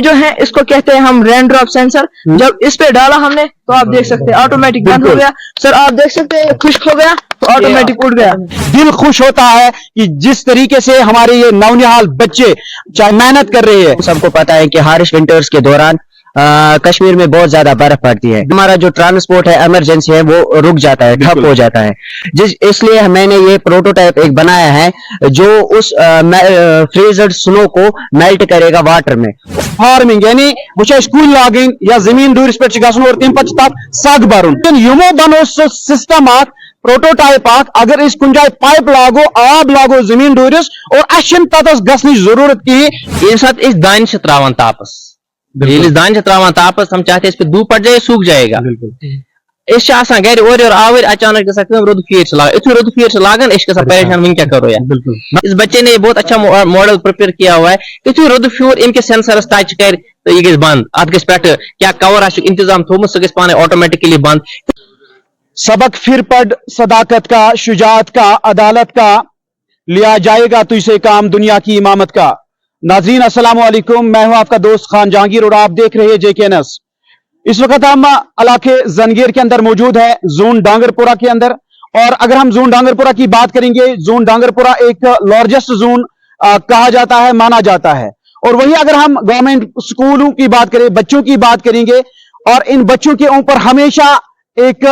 जो है इसको कहते हैं हम रेन ड्रॉप सेंसर। जब इस पे डाला हमने तो आप देख सकते हैं ऑटोमेटिक बंद हो गया। सर आप देख सकते हैं खुश्क हो गया तो ऑटोमेटिक उड़ गया। दिल खुश होता है कि जिस तरीके से हमारे ये नौनिहाल बच्चे चाहे मेहनत कर रहे हैं। सबको पता है कि हारिश विंटर्स के दौरान कश्मीर में बहुत ज्यादा बर्फ पड़ती है। हमारा जो ट्रांसपोर्ट है इमरजेंसी है वो रुक जाता है, ठप हो जाता है। इसलिए मैंने ये प्रोटोटाइप एक बनाया है जो उस फ्रीजर स्नो को मेल्ट करेगा वाटर में। फार्मिंग यानी वो स्कूल लागिंग या जमीन दूर पे और तम पे सग बरुन यमो बनो सिस्टम प्रोटोटाइप अगर इस कुछ जाए पाइप लागो आब लागो जमीन दूरिस और अशन तथस गसनी जरूरत कहीं साथ इस दान से त्रावन तापस दान त्रावान तापस हम चाहते इस पे धूप पड़ जाए सूख जाएगा। इस गर और आवर अचानक रुद फीर रुद फीर लागन परेशान वन क्या करो यार। इस बच्चे ने बहुत अच्छा मॉडल प्रिपेयर किया हुआ है। यु रुद फ्यूर इनके सेंसरस टच कर तो यह बंद अत पे क्या कवर इंतजाम थोमुत सह पाने ऑटोमेटिकली बंद। सबक फिर पढ़ सदाकत का, शुजात का, अदालत का, लिया जाएगा तुझसे काम दुनिया की इमामत का। नाजरीन अस्सलाम वालेकुम, मैं हूं आपका दोस्त खान जहांगीर और आप देख रहे हैं JKNS। इस वक्त हम इलाके जंगीर के अंदर मौजूद है, जोन डांगरपुरा के अंदर। और अगर हम जोन डांगरपुरा की बात करेंगे, जोन डांगरपुरा एक लार्जेस्ट जोन कहा जाता है, माना जाता है। और वही अगर हम गवर्नमेंट स्कूलों की बात करें, बच्चों की बात करेंगे, और इन बच्चों के ऊपर हमेशा एक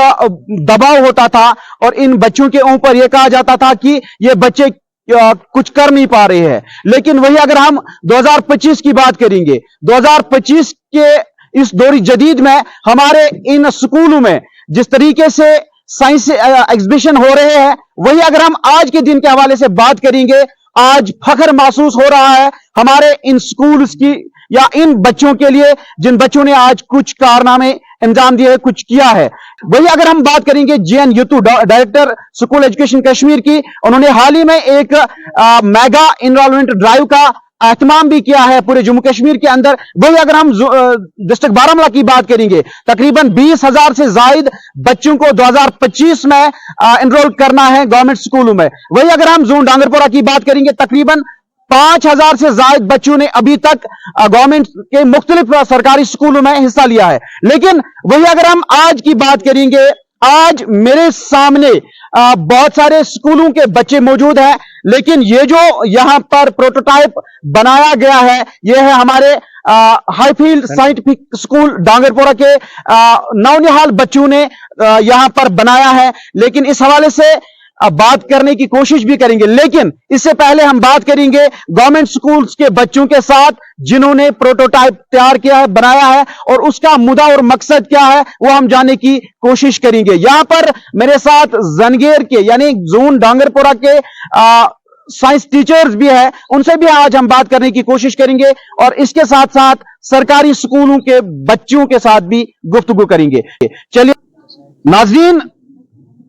दबाव होता था और इन बच्चों के ऊपर यह कहा जाता था कि ये बच्चे कुछ कर नहीं पा रहे हैं। लेकिन वही अगर हम 2025 की बात करेंगे, 2025 के इस दौर जदीद में हमारे इन स्कूलों में जिस तरीके से साइंस एग्जीबिशन हो रहे हैं, वही अगर हम आज के दिन के हवाले से बात करेंगे, आज फख्र महसूस हो रहा है हमारे इन स्कूल्स की या इन बच्चों के लिए जिन बच्चों ने आज कुछ कारनामे अंजाम दिए, कुछ किया है। वही अगर हम बात करेंगे JNUT director school education Kashmir की, उन्होंने हाल ही में एक मेगा इनरोलमेंट ड्राइव का एहतमाम भी किया है पूरे जम्मू कश्मीर के अंदर। वही अगर हम डिस्ट्रिक्ट बारामूला की बात करेंगे, तकरीबन 20,000 से जायद बच्चों को 2025 में एनरोल करना है गवर्नमेंट स्कूलों में। वही अगर हम जोन डांगरपुरा की बात करेंगे, तकरीबन 5,000 से जायद बच्चों ने अभी तक गवर्नमेंट के मुख्तलिफ सरकारी स्कूलों में हिस्सा लिया है। लेकिन वही अगर हम आज की बात करेंगे, आज मेरे सामने बहुत सारे स्कूलों के बच्चे मौजूद हैं, लेकिन ये जो यहां पर प्रोटोटाइप बनाया गया है, यह है हमारे हाईफील्ड साइंटिफिक स्कूल डांगरपुरा के नौनिहाल बच्चों ने यहां पर बनाया है। लेकिन इस हवाले से अब बात करने की कोशिश भी करेंगे, लेकिन इससे पहले हम बात करेंगे गवर्नमेंट स्कूल्स के बच्चों के साथ जिन्होंने प्रोटोटाइप तैयार किया है, बनाया है, और उसका मुद्दा और मकसद क्या है वो हम जानने की कोशिश करेंगे। यहां पर मेरे साथ जंगीर के यानी जोन डांगरपुरा के साइंस टीचर्स भी है, उनसे भी आज हम बात करने की कोशिश करेंगे, और इसके साथ साथ सरकारी स्कूलों के बच्चों के साथ भी गुफ्तगू करेंगे। चलिए नाज़रीन,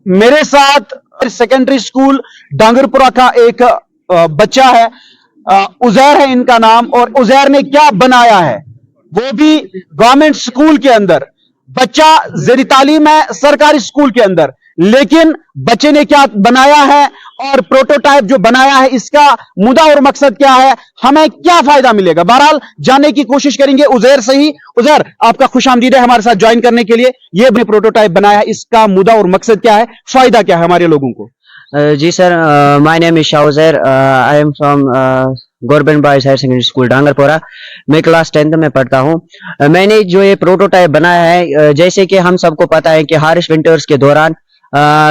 मेरे साथ सेकेंडरी स्कूल डांगरपुरा का एक बच्चा है, उजैर है इनका नाम, और उजैर ने क्या बनाया है, वो भी गवर्नमेंट स्कूल के अंदर। बच्चा ज़ेरी तालीम है सरकारी स्कूल के अंदर, लेकिन बच्चे ने क्या बनाया है और प्रोटोटाइप जो बनाया है इसका मुद्दा और मकसद क्या है, हमें क्या फायदा मिलेगा, बहरहाल जानने की कोशिश करेंगे उजैर से ही। उजैर, आपका खुशामदीद है हमारे साथ ज्वाइन करने के लिए। ये भी प्रोटोटाइप बनाया है, इसका मुद्दा और मकसद क्या है, फायदा क्या है हमारे लोगों को? जी sir, my name is Shah Uzair, I am from government boys higher secondary school Dangarpura. मैं क्लास 10th में पढ़ता हूँ। मैंने जो ये प्रोटोटाइप बनाया है, जैसे कि हम सबको पता है कि हारिश विंटर्स के दौरान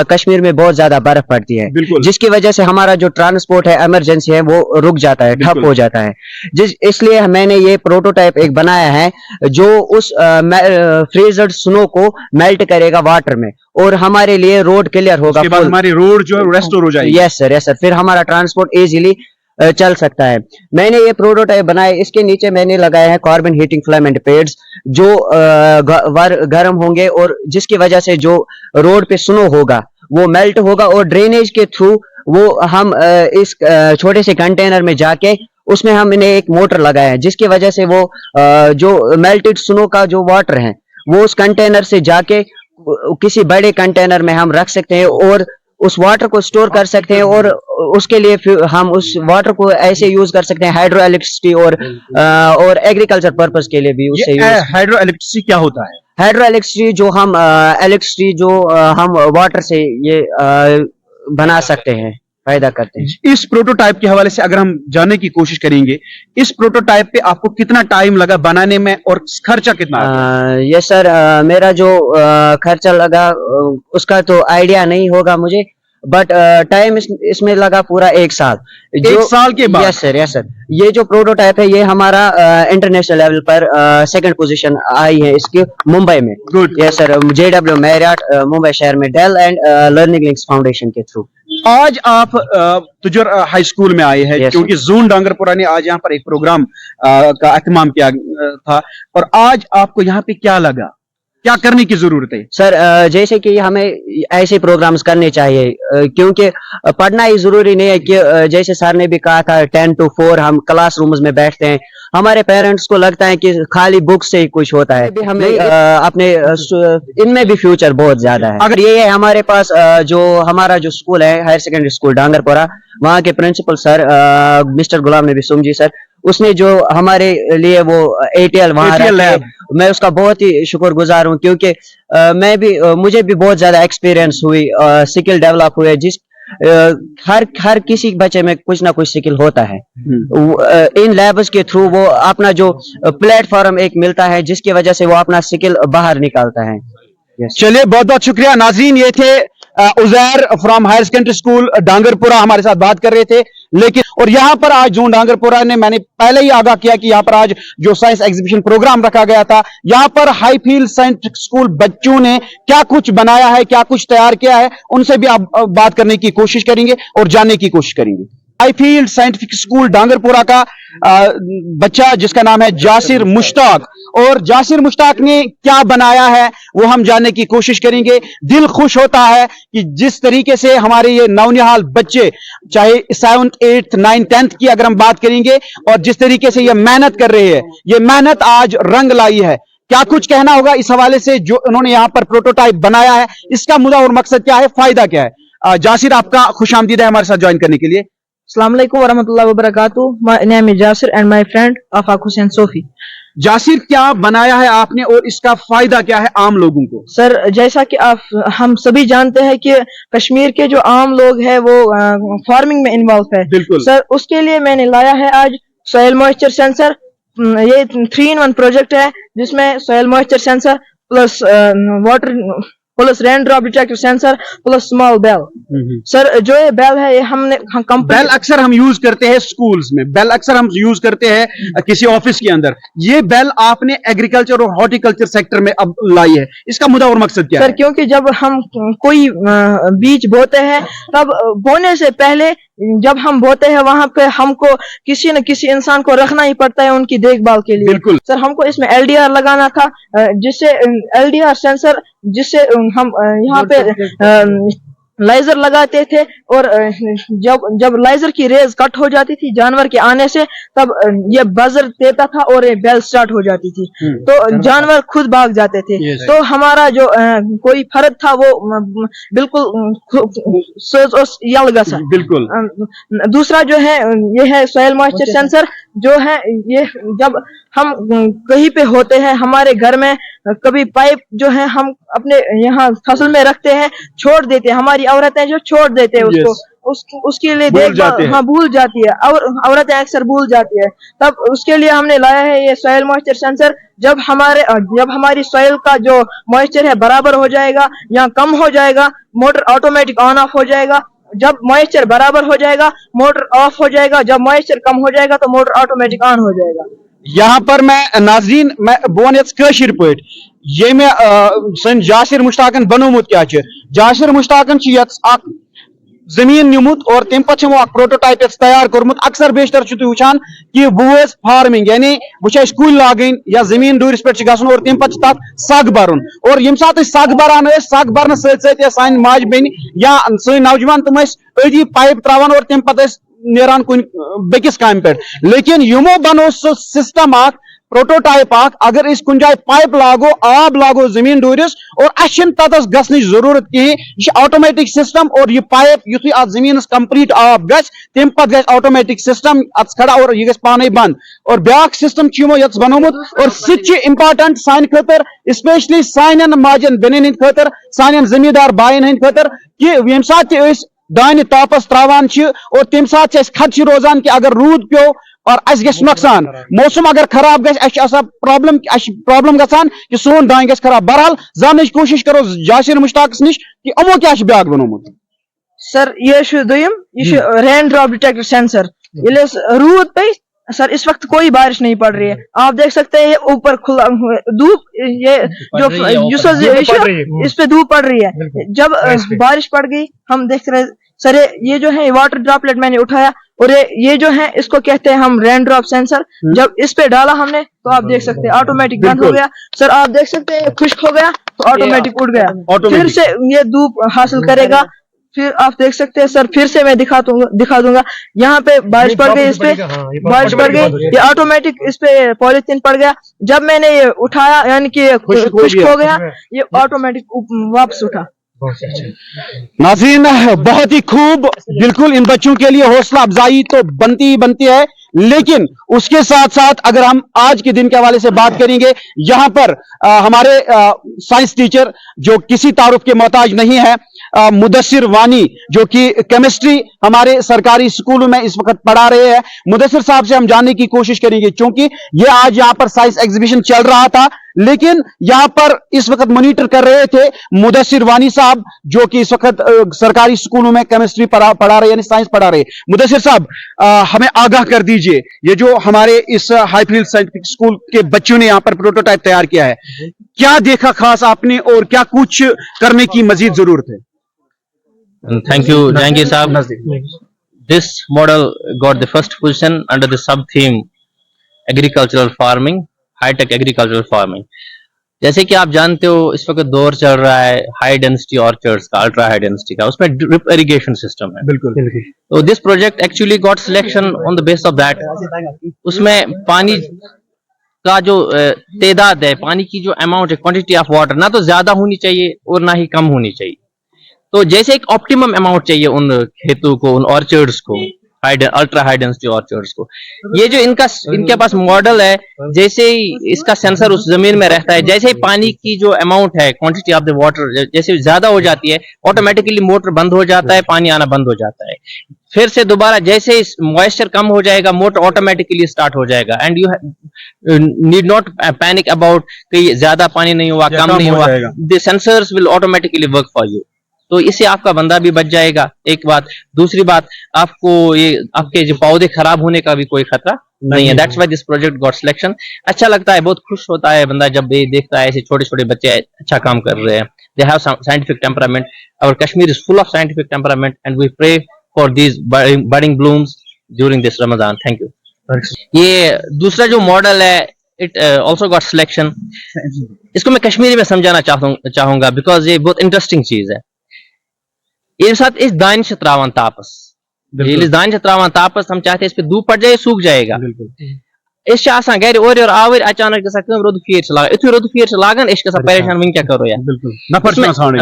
कश्मीर में बहुत ज्यादा बर्फ पड़ती है, जिसकी वजह से हमारा जो ट्रांसपोर्ट है इमरजेंसी है वो रुक जाता है, ठप हो जाता है। इसलिए मैंने ये प्रोटोटाइप एक बनाया है जो उस फ्रीजर स्नो को मेल्ट करेगा वाटर में, और हमारे लिए रोड क्लियर होगा, हमारी रोड जो है रेस्टोर हो जाएगी। यस सर, यस सर, फिर हमारा ट्रांसपोर्ट इजीली चल सकता है। मैंने ये प्रोटोटाइप बनाया, इसके नीचे मैंने लगाया है कार्बन हीटिंग फिलामेंट पैड्स जो गर्म होंगे, और जिसकी वजह से जो रोड पे स्नो होगा वो मेल्ट होगा, और ड्रेनेज के थ्रू वो हम इस छोटे से कंटेनर में जाके उसमें हमने एक मोटर लगाया है, जिसकी वजह से वो जो मेल्टेड स्नो का जो वाटर है वो उस कंटेनर से जाके किसी बड़े कंटेनर में हम रख सकते हैं, और उस वाटर को स्टोर कर सकते हैं और उसके लिए फिर हम उस वाटर को ऐसे यूज कर सकते हैं हाइड्रो इलेक्ट्रिसिटी और एग्रीकल्चर पर्पस के लिए भी उससे यूज। हाइड्रो इलेक्ट्रिसिटी क्या होता है? हाइड्रो इलेक्ट्रिसिटी जो हम इलेक्ट्रिसिटी जो हम वाटर से ये बना सकते हैं, पैदा करते हैं। इस प्रोटोटाइप के हवाले से अगर हम जानने की कोशिश करेंगे, इस प्रोटोटाइप पे आपको कितना टाइम लगा बनाने में और खर्चा कितना आया? ये सर मेरा जो खर्चा लगा उसका तो आइडिया नहीं होगा मुझे, बट टाइम इसमें लगा पूरा 1 साल। एक साल के बाद? Yes sir. ये जो प्रोटोटाइप है ये हमारा इंटरनेशनल लेवल पर 2nd पोजीशन आई है इसकी मुंबई में। Good. Yes sir, JW Marriott Mumbai शहर में Dell and Learning Links Foundation के थ्रू। आज आप तुजर हाई स्कूल में आए हैं। Yes, क्योंकि जून डांगरपुरा ने आज यहाँ पर एक प्रोग्राम का एहतमाम किया था, और आज आपको यहाँ पे क्या लगा, क्या करने की जरूरत है? सर जैसे कि हमें ऐसे प्रोग्राम्स करने चाहिए, क्योंकि पढ़ना ही जरूरी नहीं है कि जैसे सर ने भी कहा था 10 to 4 हम क्लास रूम्स में बैठते हैं। हमारे पेरेंट्स को लगता है कि खाली बुक से ही कुछ होता है, हमें अपने इनमें भी फ्यूचर बहुत ज्यादा है। अगर ये है हमारे पास जो हमारा जो स्कूल है हायर सेकेंडरी स्कूल डांगरपुरा, वहाँ के principal sir mister Ghulam Nabi सुमजी sir, उसने जो हमारे लिए वो ATL वहाँ मैं उसका बहुत ही शुक्रगुजार हूँ, क्योंकि मुझे भी बहुत ज्यादा एक्सपीरियंस हुई, स्किल डेवलप हुए, जिस हर किसी बच्चे में कुछ ना कुछ स्किल होता है। इन लैब्स के थ्रू वो अपना जो प्लेटफॉर्म एक मिलता है जिसकी वजह से वो अपना स्किल बाहर निकालता है। चलिए, बहुत बहुत शुक्रिया नाजरीन। ये थे Uzair from higher secondary school Dangarpura हमारे साथ बात कर रहे थे। लेकिन और यहाँ पर आज जून डांगरपुरा ने, मैंने पहले ही आगाह किया कि यहाँ पर आज जो साइंस एग्जीबिशन प्रोग्राम रखा गया था, यहाँ पर हाईफील्ड साइंटिफिक स्कूल बच्चों ने क्या कुछ बनाया है, क्या कुछ तैयार किया है, उनसे भी आप बात करने की कोशिश करेंगे और जानने की कोशिश करेंगे। हाईफील्ड साइंटिफिक स्कूल डांगरपुरा का बच्चा जिसका नाम है जासिर मुश्ताक, और जासिर मुश्ताक ने क्या बनाया है वो हम जानने की कोशिश करेंगे। दिल खुश होता है कि जिस तरीके से हमारे ये नौनिहाल बच्चे, चाहे 7th 8th 9th 10th की अगर हम बात करेंगे, और जिस तरीके से ये मेहनत कर रहे हैं, ये मेहनत आज रंग लाई है। क्या कुछ कहना होगा इस हवाले से जो उन्होंने यहाँ पर प्रोटोटाइप बनाया है, इसका मुद्दा और मकसद क्या है, फायदा क्या है? जासिर, आपका खुशामदीद है हमारे साथ ज्वाइन करने के लिए। Assalamu alaikum warahmatullahi wabarakatuh. My name is Jasir and my friend Afaq Hussain Sofi. Yasir, क्या बनाया है आपने और इसका फायदा क्या है आम लोगों को? सर, जैसा कि हम सभी जानते हैं कि कश्मीर के जो आम लोग हैं वो फार्मिंग में इन्वॉल्व है। बिल्कुल सर, उसके लिए मैंने लाया है आज सॉइल मॉइस्चर सेंसर। ये 3-in-1 प्रोजेक्ट है जिसमें soil moisture sensor plus water plus rain drop detector sensor plus small bell. Sir, जो ये बेल है ये हमने बेल अक्सर हम यूज करते हैं स्कूल्स में, बेल अक्सर हम यूज करते हैं किसी ऑफिस के अंदर। ये बेल आपने एग्रीकल्चर और हॉर्टिकल्चर सेक्टर में अब लाई है, इसका मुद्दा और मकसद क्या है? सर, क्योंकि जब हम कोई बीज बोते हैं, तब बोने से पहले जब हम बोते हैं वहां पे हमको किसी न किसी इंसान को रखना ही पड़ता है उनकी देखभाल के लिए। बिल्कुल सर, हमको इसमें LDR लगाना था, जिससे LDR सेंसर, जिससे हम यहाँ पे लाइजर लगाते थे, और जब लाइजर की रेज कट हो जाती थी जानवर के आने से, तब ये बजर देता था और ये बेल स्टार्ट हो जाती थी, तो जानवर खुद भाग जाते थे। तो हमारा जो कोई फर्द था वो बिल्कुल यलगा सा। बिल्कुल। दूसरा जो है ये है सॉइल मॉइस्चर सेंसर, जो है ये जब हम कहीं पे होते हैं, हमारे घर में कभी पाइप जो है हम अपने यहाँ फसल में रखते हैं, छोड़ देते हैं, हमारी औरतें जो छोड़ देते हैं उसको, उसके लिए देखभाल भूल जाती है, और औरतें अक्सर भूल जाती है। तब उसके लिए हमने लाया है ये सॉइल मॉइस्चर सेंसर। जब हमारी सॉइल का जो मॉइस्चर है बराबर हो जाएगा या कम हो जाएगा, मोटर ऑटोमेटिक ऑन ऑफ हो जाएगा। जब मॉइस्चर बराबर हो जाएगा मोटर ऑफ हो जाएगा, जब मॉइस्चर कम हो जाएगा तो मोटर ऑटोमेटिक ऑन हो जाएगा। यहाँ पर मैं नाजरीन मैं बोन कशीर पे ये में सन जासिर मुश्ताकन बनोमुत क्या जासिर मुश्ताकन जमीन निमुत और तम पे प्रोटोटाइप तैयार कर्मुत। अक्सर बेशतर वुचान कि बह फार्मिंग यानी बह कुल लागन या जमीन दूरिस पे गन और तम पे सग बरन, और यम सात सग बरान सग बरन सान माज बेन या सन नौजवान तुम अदी पाइप त्रावान और तम पे नेरान कुन बेकिस काम पे। लेकिन यमो बनो सो सिस्टम प्रोटोटाइप अगर इस कुन जाए पाइप लागो आब लागो जमीन डूरिस और अशन ततस गसने जरूरत कहीं ऑटोमेटिक सिस्टम और यह पाइप युथु अत जमीन कंप्लीट आब गस तम पत गस ऑटोमेटिक सिस्टम अत खड़ा और यह गस पाने बंद और ब्याक सिस्टम यत बनोमुत और सह इंपॉर्टेंट सान खतर स्पेशली सान माजन बेन हंद खतर सान जमींदार बायन हंद खतर कि यम सात दान तापस त्रावान और तम सात खदश रोजान कि अगर रूद प्यो और नुकसान मौसम अगर खराब प्रॉब्लम गसान कि सोन दान गस खराब बहरहाल जान कोशिश करो जासिर मुश्ताक निश कि अमो क्या ब्याक बनोमुत सर ये दोयम ये रेन ड्रॉप डिटेक्टर सेंसर ये रूद पे सर इस वक्त कोई बारिश नहीं पड़ रही है, आप देख सकते हैं ऊपर खुला धूप, ये जो इस पे धूप पड़ रही है। जब बारिश पड़ गई हम देख रहे सर ये जो है वाटर ड्रॉपलेट मैंने उठाया और ये जो है इसको कहते हैं हम रेन ड्रॉप सेंसर। जब इस पे डाला हमने तो आप देख सकते हैं ऑटोमेटिक बंद हो गया। सर आप देख सकते हैं खुश्क हो गया तो ऑटोमेटिक उड़ गया, फिर से ये धूप हासिल करेगा। फिर आप देख सकते हैं सर फिर से मैं दिखा दूंगा यहाँ पे बारिश पड़ गई, इस पे बारिश पड़ गई, ये ऑटोमेटिक इस पे पॉलीथीन पड़ गया। जब मैंने ये उठाया यानी कि खुश्क हो गया, ये ऑटोमेटिक वापस उठा। नाज़रीन बहुत ही खूब, बिल्कुल इन बच्चों के लिए हौसला अफजाई तो बनती ही बनती है, लेकिन उसके साथ साथ अगर हम आज के दिन के हवाले से बात करेंगे, यहाँ पर हमारे साइंस टीचर जो किसी तारुफ के मोहताज नहीं है, मुदस्सिर वानी जो कि केमिस्ट्री हमारे सरकारी स्कूलों में इस वक्त पढ़ा रहे हैं। मुदस्सिर साहब से हम जानने की कोशिश करेंगे, क्योंकि ये आज यहाँ पर साइंस एग्जीबिशन चल रहा था, लेकिन यहाँ पर इस वक्त मॉनिटर कर रहे थे मुदस्सिर वानी साहब जो कि इस वक्त सरकारी स्कूलों में केमिस्ट्री पढ़ा रहे यानी साइंस पढ़ा रहे। मुदस्सिर साहब हमें आगाह कर दीजिए, ये जो हमारे इस हाईफील्ड साइंटिफिक स्कूल के बच्चों ने यहाँ पर प्रोटोटाइप तैयार किया है, क्या देखा खास आपने और क्या कुछ करने की मजीद जरूरत है? Thank you, Jahangir Saab. This model got the first position under the sub-theme agricultural farming, high-tech agricultural farming. जैसे कि आप जानते हो इस वक्त दौर चल रहा है हाई डेंसिटी ऑर्चर्ड्स का, अल्ट्रा हाई डेंसिटी का, उसमें ड्रिप इरिगेशन सिस्टम है। बिल्कुल। तो this project actually got selection on the base of that. उसमें पानी का जो तादाद है, पानी की जो अमाउंट है, क्वांटिटी ऑफ वाटर ना तो ज्यादा होनी चाहिए और ना ही कम होनी चाहिए। तो जैसे एक ऑप्टिमम अमाउंट चाहिए उन खेतों को, उन ऑर्चर्ड्स को, अल्ट्रा हाई डेंसिटी ऑर्चर्ड्स को। ये जो इनके पास मॉडल है, जैसे ही इसका सेंसर उस जमीन में रहता है, जैसे ही पानी की जो अमाउंट है, क्वांटिटी ऑफ द वाटर जैसे ज्यादा हो जाती है, ऑटोमेटिकली मोटर बंद हो जाता है, पानी आना बंद हो जाता है। फिर से दोबारा जैसे मॉइस्चर कम हो जाएगा, मोटर ऑटोमेटिकली स्टार्ट हो जाएगा। And you need not panic about कि ज्यादा पानी नहीं हुआ, कम नहीं हुआ, the sensors will automatically work for you. तो इससे आपका बंदा भी बच जाएगा, एक बात। दूसरी बात, आपको ये आपके जो पौधे खराब होने का भी कोई खतरा नहीं है। That's why this project got selection. अच्छा लगता है, बहुत खुश होता है बंदा जब ये देखता है ऐसे छोटे छोटे बच्चे अच्छा काम कर रहे हैं। They have scientific temperament. Our Kashmir is full of scientific temperament and we pray for these budding blooms during this Ramzan. Thank you. ये दूसरा जो मॉडल है, इट ऑल्सो गॉट सिलेक्शन। इसको मैं कश्मीरी में समझाना चाहूंगा बिकॉज ये बहुत इंटरेस्टिंग चीज है। ये साथ इस दानिश त्रावन तापस, ये दानिश त्रावन तापस, हम चाहते हैं इस पे धूप पड़ जाए, सूख जाएगा। इस गर और आवर अचानक रुद फीर लागान, यु रुद फीर लागान परेशान, वन क्या करो यार।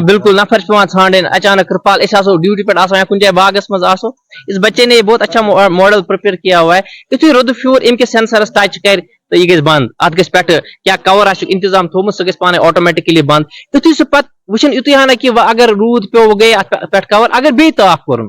बिल्कुल नफर पे ान अचानक कृपाल ड्यूटी पे कुछ जाए बागस मज आसो। इस बच्चे ने बहुत अच्छा मॉडल प्रिपेयर किया हुआ है। यु रुद फ्यूर इनके सेंसरस टच कर तो यह गई बंद, अत गस पे क्या कवर इंतजाम थोमुत सह पाने ऑटोमेटिकली बंद। यु सह पे वुचन युत हना कि अगर रूद पे गई पे कवर, अगर बे ताफ कर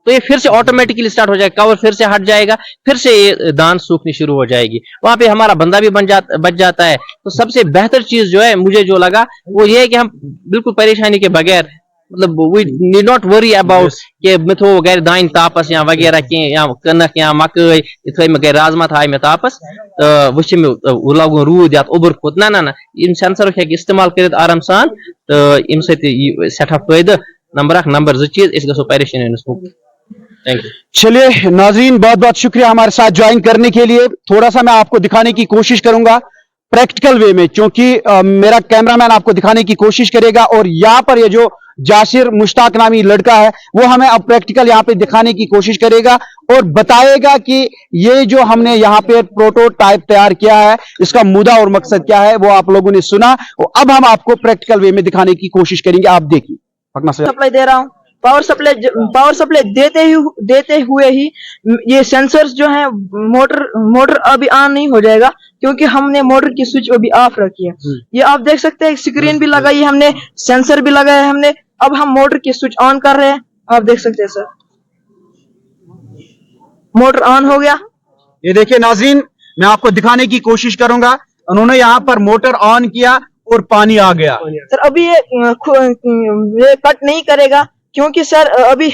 तो ये फिर से ऑटोमेटिकली स्टार्ट हो जाएगा, कवर फिर से हट जाएगा, फिर से ये दान सूखनी शुरू हो जाएगी, वहां पे हमारा बंदा भी बच जाता है। तो सबसे बेहतर चीज जो है मुझे जो लगा वो ये है कि हम बिल्कुल परेशानी के बगैर, मतलब we need not worry about कि मिथो गैर दाइन तापस या वगैरह की या कनक या मकई इत गैर राजमा थाय में तापस तो वुच वो लगो रूद या उबर खोत ना ना ना इन सेंसर हे इस्तेमाल कर आराम सान तो इन सठा फायदा। नंबर 1 नंबर 2 चीज इस गो परेशानी। चलिए नाजरीन, बहुत बहुत शुक्रिया हमारे साथ ज्वाइन करने के लिए। थोड़ा सा मैं आपको दिखाने की कोशिश करूंगा प्रैक्टिकल वे में, क्योंकि मेरा कैमरामैन आपको दिखाने की कोशिश करेगा। और यहाँ पर ये जो जासिर मुश्ताक नामी लड़का है, वो हमें अब प्रैक्टिकल यहाँ पे दिखाने की कोशिश करेगा और बताएगा कि ये जो हमने यहाँ पे प्रोटोटाइप तैयार किया है इसका मुद्दा और मकसद क्या है। वो आप लोगों ने सुना और अब हम आपको प्रैक्टिकल वे में दिखाने की कोशिश करेंगे। आप देखिए, सप्लाई दे रहा हूँ, पावर सप्लाई देते हुए ही ये सेंसर्स जो है मोटर अभी ऑन नहीं हो जाएगा क्योंकि हमने मोटर की स्विच अभी ऑफ रखी है। ये आप देख सकते हैं, स्क्रीन भी लगाई है हमने, सेंसर भी लगाया है हमने। अब हम मोटर की स्विच ऑन कर रहे हैं, आप देख सकते हैं सर, मोटर ऑन हो गया। ये देखिए नाज़रीन, मैं आपको दिखाने की कोशिश करूंगा। उन्होंने यहाँ पर मोटर ऑन किया और पानी आ गया। सर अभी ये कट नहीं करेगा क्योंकि सर अभी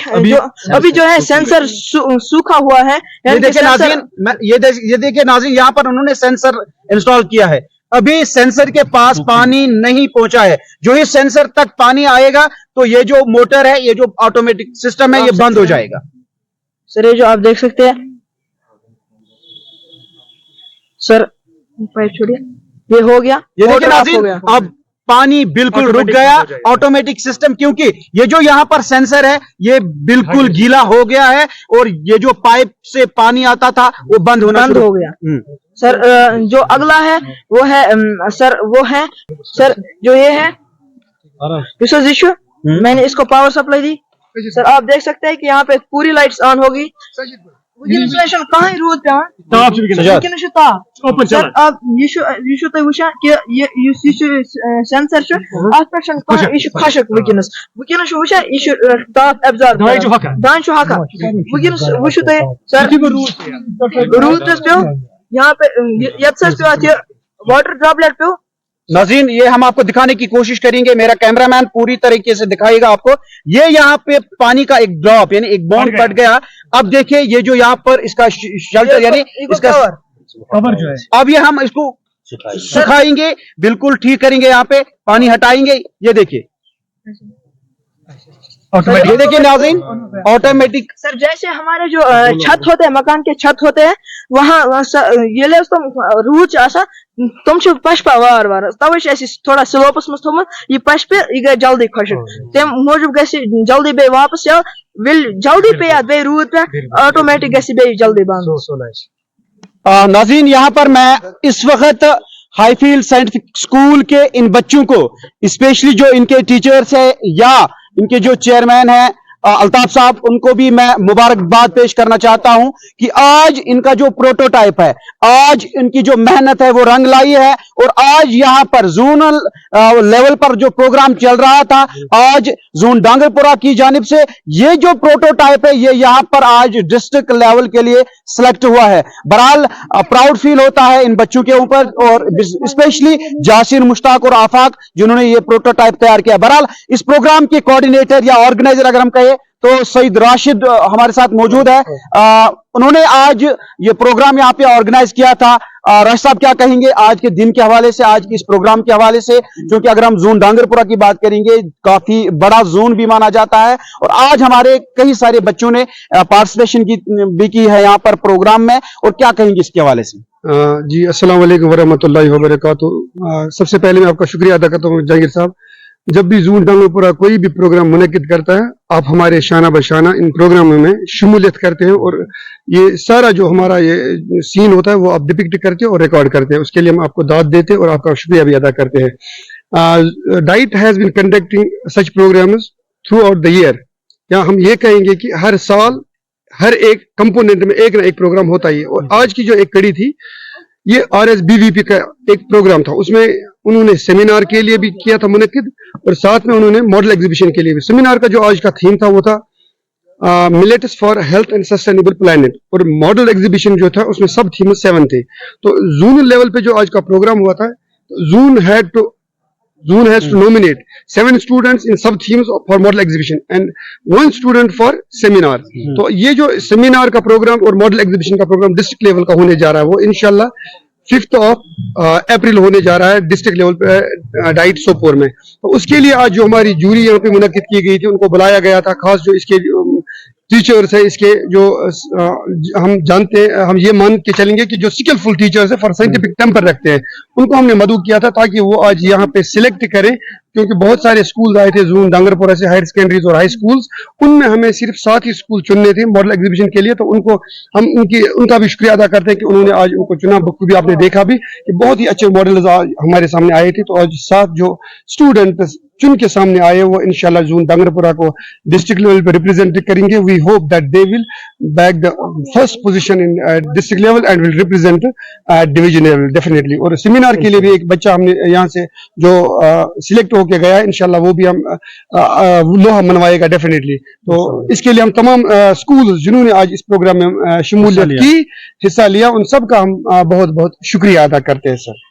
जो है सेंसर सूखा हुआ है। ये देखिए नाज़रीन, ये देखिए नाज़रीन, यहाँ पर उन्होंने सेंसर इंस्टॉल किया है। अभी सेंसर के पास पानी नहीं पहुंचा है। जो ही सेंसर तक पानी आएगा तो ये जो मोटर है, ये जो ऑटोमेटिक सिस्टम है, ये बंद हो जाएगा। सर ये जो आप देख सकते हैं सर, पाइप छोड़िए, ये हो गया। ये देखिए नाज़रीन, अब पानी बिल्कुल रुक गया, ऑटोमेटिक सिस्टम, क्योंकि ये जो यहाँ पर सेंसर है ये बिल्कुल गीला हो गया है और ये जो पाइप से पानी आता था वो बंद हो गया। सर जो अगला है वो है सर जो ये है रिसोर्स इशू, मैंने इसको पावर सप्लाई दी। सर आप देख सकते हैं कि यहाँ पे पूरी लाइट्स ऑन होगी। इंस्टॉलेशन कहाँ है रोड पे सर, आप ये तो वुशा कि ये सेंसर छ ات پٹھ چھن کانٛہہ یہِ چھُ خۄشک وٕنکٮ۪نس چھُ وٕچھان یہِ چھُ تاپھ ایبزارب دانہِ چھُ ہۄکھان وٕنکٮ۪نس وٕچھو تُہۍ سر روٗد حظ پیٚو یہاں پہ یتس حظ پیٚو اتھ یہِ واٹر ڈراپلیٹ پیٚو۔ नाज़रीन ये हम आपको दिखाने की कोशिश करेंगे, मेरा कैमरामैन पूरी तरीके से दिखाएगा आपको। ये यहाँ पे पानी का एक ड्रॉप यानी एक बॉन्ड पड़ गया। अब देखिए ये जो यहाँ पर इसका शेल्टर यानी इसका कवर जो है, अब ये हम इसको सुखाएंगे, बिल्कुल ठीक करेंगे, यहाँ पे पानी हटाएंगे। ये देखिए, ये देखिए नाज़रीन, ऑटोमेटिक। सर जैसे हमारे जो छत होते हैं, मकान के छत होते हैं, वहाँ ये तुम रूच आसा तुम पशपा वार वार, तवे थोड़ा स्लोपस मज थोमुत ये पशपे ये गए जल्दी खुशक, तम मूजूब गि जल्दी बे वापस यल विल जल्दी पे बे रूद पे ऑटोमेटिक गि बे जल्दी बंद। नाज़रीन यहाँ पर मैं इस वक्त हाईफील्ड साइंटिफिक स्कूल के इन बच्चों को, स्पेशली जो इनके टीचर्स है या इनके जो चेयरमैन है अल्ताफ साहब, उनको भी मैं मुबारकबाद पेश करना चाहता हूं कि आज इनका जो प्रोटोटाइप है, आज इनकी जो मेहनत है वो रंग लाई है। और आज यहां पर जोनल लेवल पर जो प्रोग्राम चल रहा था, आज जोन डांगरपुरा की जानिब से ये जो प्रोटोटाइप है ये यहां पर आज डिस्ट्रिक्ट लेवल के लिए सिलेक्ट हुआ है। बहरहाल प्राउड फील होता है इन बच्चों के ऊपर, और स्पेशली जासिर मुश्ताक और आफाक जिन्होंने ये प्रोटोटाइप तैयार किया। बहरहाल इस प्रोग्राम के कोऑर्डिनेटर या ऑर्गेनाइजर अगर हम कहें तो सईद राशिद हमारे साथ मौजूद है। उन्होंने आज ये प्रोग्राम यहाँ पे ऑर्गेनाइज किया था। राशिद साहब क्या कहेंगे आज के दिन के हवाले से, आज के इस प्रोग्राम के हवाले से, क्योंकि अगर हम जोन डांगरपुरा की बात करेंगे काफी बड़ा जोन भी माना जाता है और आज हमारे कई सारे बच्चों ने पार्टिसिपेशन भी की है यहाँ पर प्रोग्राम में, और क्या कहेंगे इसके हवाले से? जी अस्सलाम वालेकुम वरहमतुल्लाहि वबरकातुहू। सबसे पहले मैं आपका शुक्रिया अदा करता हूँ जहांगीर साहब। जब भी जोन डांगरपुरा कोई भी प्रोग्राम मुनक्किद करता है, आप हमारे शाना बशाना इन प्रोग्रामों में शमूलियत करते हैं और ये सारा जो हमारा ये सीन होता है वो आप डिपिक्ट करते हैं और रिकॉर्ड करते हैं। उसके लिए हम आपको दाद देते हैं और आपका शुक्रिया भी अदा करते हैं। DIET has been conducting such programmes throughout the year. या हम ये कहेंगे कि हर साल हर एक कंपोनेंट में एक ना एक प्रोग्राम होता ही है। और आज की जो एक कड़ी थी ये RSBVP का एक प्रोग्राम था, उसमें उन्होंने सेमिनार के लिए भी किया था मुनक्किद और साथ में उन्होंने मॉडल एग्जीबिशन के लिए भी। सेमिनार का जो आज का थीम था वो था millets for health and sustainable planet, और मॉडल एग्जीबिशन जो था उसमें सब थीम 7 थे। तो जोनल लेवल पे जो आज का प्रोग्राम हुआ था, zone has to nominate 7 students in sub themes for model exhibition and 1 student for seminar। तो ये जो सेमिनार का प्रोग्राम और मॉडल एग्जीबिशन का प्रोग्राम डिस्ट्रिक्ट लेवल का होने जा रहा है, वो इंशाल्लाह 5 अप्रैल होने जा रहा है डिस्ट्रिक्ट लेवल पे डाइट सोपोर में। तो उसके लिए आज जो हमारी जूरी यहाँ पे मुनक्किद की गई थी, उनको बुलाया गया था। खास जो इसके टीचर्स है इसके जो हम जानते हैं, हम ये मान के चलेंगे कि जो स्किलफुल टीचर्स है फॉर साइंटिफिक टेम्पर रखते हैं, उनको हमने मदऊ किया था ताकि वो आज यहाँ पे सिलेक्ट करें, क्योंकि बहुत सारे स्कूल आए थे जून डांगरपुरा से, हायर सेकेंडरीज और हाई स्कूल्स, उनमें हमें सिर्फ 7 ही स्कूल चुनने थे मॉडल एग्जीबिशन के लिए। तो उनको हम उनका भी शुक्रिया अदा करते हैं कि उन्होंने आज उनको चुना। बखूबी आपने देखा भी कि बहुत ही अच्छे मॉडल्स आज हमारे सामने आए थे। तो आज 7 जो स्टूडेंट चुन के सामने आए वो इंशाल्लाह जून डांगरपुरा को डिस्ट्रिक्ट लेवल पे रिप्रेजेंट करेंगे। We hope that they will back the first position in district level and will represent division level definitely. और सेमिनार के लिए भी एक बच्चा हमने यहाँ से जो सिलेक्ट होके गया है, इंशाल्लाह वो भी हम लोहा मनवाएगा डेफिनेटली। तो इसके लिए हम तमाम स्कूल जिन्होंने आज इस प्रोग्राम में शमूलियत की, हिस्सा लिया, उन सब का हम बहुत बहुत शुक्रिया अदा करते हैं सर।